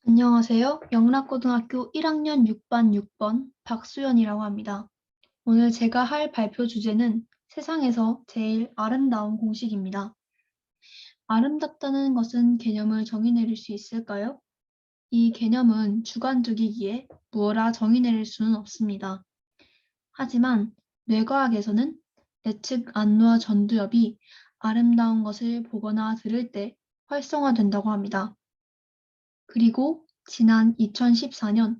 안녕하세요. 영락고등학교 1학년 6반 6번 박수연이라고 합니다. 오늘 제가 할 발표 주제는 세상에서 제일 아름다운 공식입니다. 아름답다는 것은 개념을 정의 내릴 수 있을까요? 이 개념은 주관적이기에 무어라 정의 내릴 수는 없습니다. 하지만 뇌과학에서는 내측 안누와 전두엽이 아름다운 것을 보거나 들을 때 활성화된다고 합니다. 그리고 지난 2014년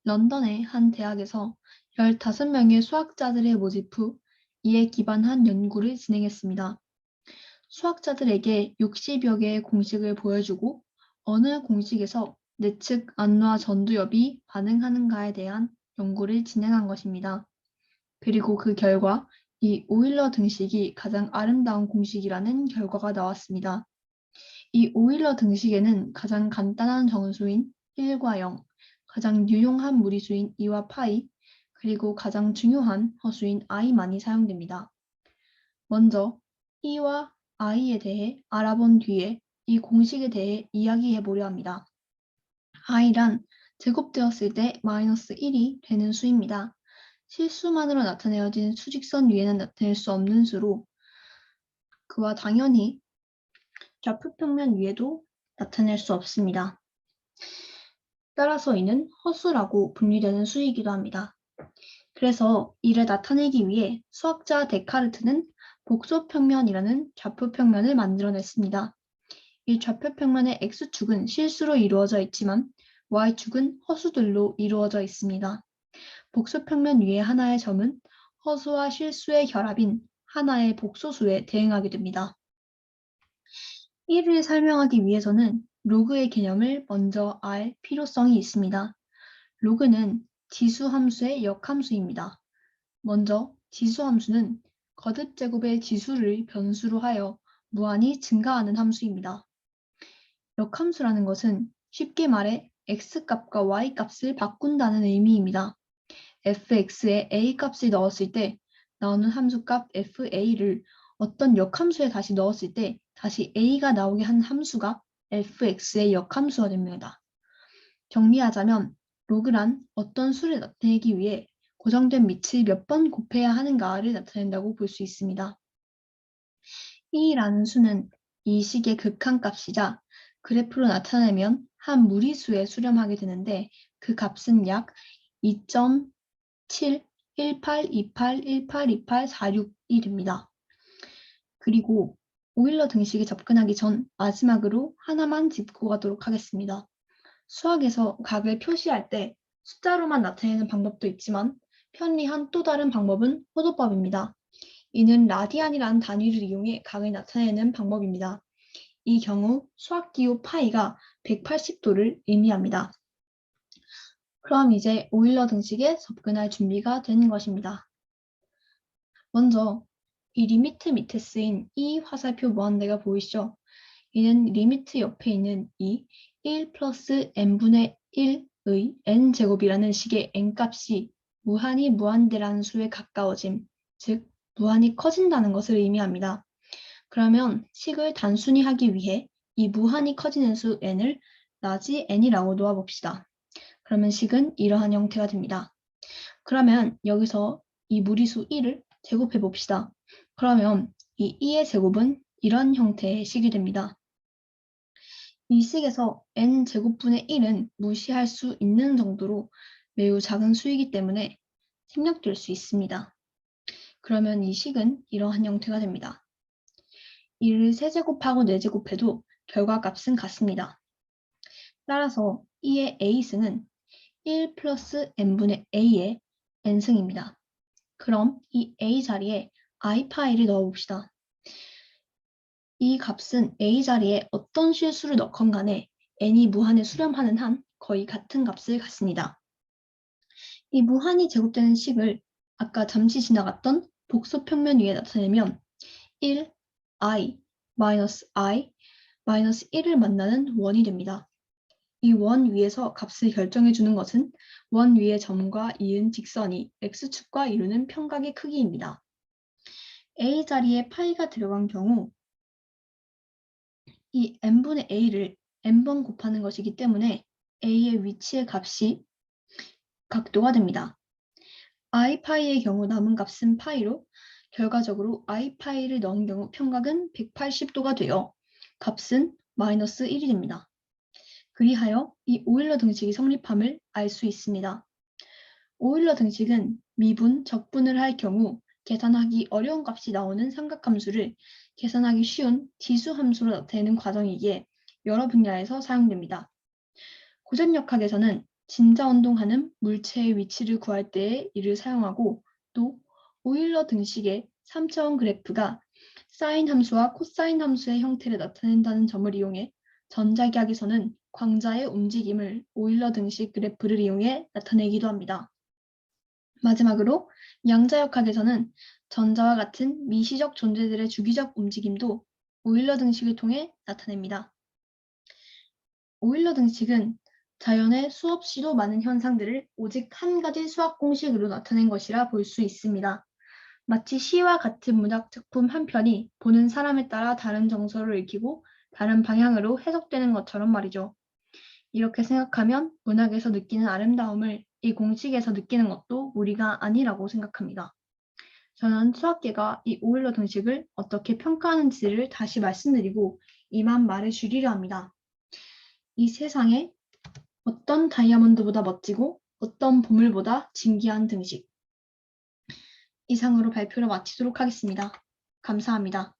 런던의 한 대학에서 15명의 수학자들의 모집 후 이에 기반한 연구를 진행했습니다. 수학자들에게 60여 개의 공식을 보여주고 어느 공식에서 내측 안과 전두엽이 반응하는가에 대한 연구를 진행한 것입니다. 그리고 그 결과 이 오일러 등식이 가장 아름다운 공식이라는 결과가 나왔습니다. 이 오일러 등식에는 가장 간단한 정수인 1과 0, 가장 유용한 무리수인 2와 파이, 그리고 가장 중요한 허수인 i만이 사용됩니다. 먼저 e와 i에 대해 알아본 뒤에 이 공식에 대해 이야기해 보려 합니다. i란 제곱되었을 때 마이너스 1이 되는 수입니다. 실수만으로 나타내어진 수직선 위에는 나타낼 수 없는 수로 그와 당연히 좌표평면 위에도 나타낼 수 없습니다. 따라서 이는 허수라고 분류되는 수이기도 합니다. 그래서 이를 나타내기 위해 수학자 데카르트는 복소평면이라는 좌표평면을 만들어냈습니다. 이 좌표평면의 x축은 실수로 이루어져 있지만 y축은 허수들로 이루어져 있습니다. 복소평면 위의 하나의 점은 허수와 실수의 결합인 하나의 복소수에 대응하게 됩니다. 이를 설명하기 위해서는 로그의 개념을 먼저 알 필요성이 있습니다. 로그는 지수함수의 역함수입니다. 먼저 지수함수는 거듭제곱의 지수를 변수로 하여 무한히 증가하는 함수입니다. 역함수라는 것은 쉽게 말해 x값과 y값을 바꾼다는 의미입니다. fx에 a값을 넣었을 때 나오는 함수값 fa를 어떤 역함수에 다시 넣었을 때 다시 a가 나오게 한 함수가 fx의 역함수가 됩니다. 정리하자면 로그란 어떤 수를 나타내기 위해 고정된 밑을 몇 번 곱해야 하는가를 나타낸다고 볼 수 있습니다. e라는 수는 이 식의 극한값이자 그래프로 나타내면 한 무리수에 수렴하게 되는데 그 값은 약 2.718281846이 됩니다. 그리고 오일러 등식에 접근하기 전 마지막으로 하나만 짚고 가도록 하겠습니다. 수학에서 각을 표시할 때 숫자로만 나타내는 방법도 있지만 편리한 또 다른 방법은 호도법입니다. 이는 라디안이라는 단위를 이용해 각을 나타내는 방법입니다. 이 경우 수학기호 파이가 180도를 의미합니다. 그럼 이제 오일러 등식에 접근할 준비가 된 것입니다. 먼저 이 리미트 밑에 쓰인 이 화살표 무한대가 보이시죠? 이는 리미트 옆에 있는 이 1 플러스 n분의 1의 n제곱이라는 식의 n값이 무한히 무한대라는 수에 가까워짐, 즉 무한히 커진다는 것을 의미합니다. 그러면 식을 단순히 하기 위해 이 무한히 커지는 수 n을 라지 n이라고 놓아봅시다. 그러면 식은 이러한 형태가 됩니다. 그러면 여기서 이 무리수 1을 제곱해 봅시다. 그러면 이 2의 제곱은 이런 형태의 식이 됩니다. 이 식에서 n제곱분의 1은 무시할 수 있는 정도로 매우 작은 수이기 때문에 생략될 수 있습니다. 그러면 이 식은 이러한 형태가 됩니다. 이를 세제곱하고 네제곱해도 결과값은 같습니다. 따라서 2의 a승은 1 플러스 n분의 a의 n승입니다. 그럼 이 a 자리에 i파이를 넣어봅시다. 이 값은 a 자리에 어떤 실수를 넣건 간에 n이 무한에 수렴하는 한 거의 같은 값을 갖습니다. 이 무한히 제곱되는 식을 아까 잠시 지나갔던 복소평면 위에 나타내면 1, i, i, 1을 만나는 원이 됩니다. 이 원 위에서 값을 결정해 주는 것은 원 위의 점과 이은 직선이 x축과 이루는 평각의 크기입니다. a 자리에 파이가 들어간 경우 이 n분의 a를 n번 곱하는 것이기 때문에 A의 위치의 값이 각도가 됩니다. i파이의 경우 남은 값은 파이로 결과적으로 i파이를 넣은 경우 평각은 180도가 되어 값은 마이너스 1이 됩니다. 그리하여 이 오일러 등식이 성립함을 알 수 있습니다. 오일러 등식은 미분, 적분을 할 경우 계산하기 어려운 값이 나오는 삼각함수를 계산하기 쉬운 지수함수로 나타내는 과정이기에 여러 분야에서 사용됩니다. 고전역학에서는 진자운동하는 물체의 위치를 구할 때에 이를 사용하고 또 오일러 등식의 3차원 그래프가 사인 함수와 코사인 함수의 형태를 나타낸다는 점을 이용해 전자기학에서는 광자의 움직임을 오일러 등식 그래프를 이용해 나타내기도 합니다. 마지막으로 양자역학에서는 전자와 같은 미시적 존재들의 주기적 움직임도 오일러 등식을 통해 나타냅니다. 오일러 등식은 자연의 수없이도 많은 현상들을 오직 한 가지 수학 공식으로 나타낸 것이라 볼 수 있습니다. 마치 시와 같은 문학 작품 한 편이 보는 사람에 따라 다른 정서를 읽히고 다른 방향으로 해석되는 것처럼 말이죠. 이렇게 생각하면 문학에서 느끼는 아름다움을 이 공식에서 느끼는 것도 무리가 아니라고 생각합니다. 저는 수학계가 이 오일러 등식을 어떻게 평가하는지를 다시 말씀드리고 이만 말을 줄이려 합니다. 이 세상에 어떤 다이아몬드보다 멋지고 어떤 보물보다 진귀한 등식. 이상으로 발표를 마치도록 하겠습니다. 감사합니다.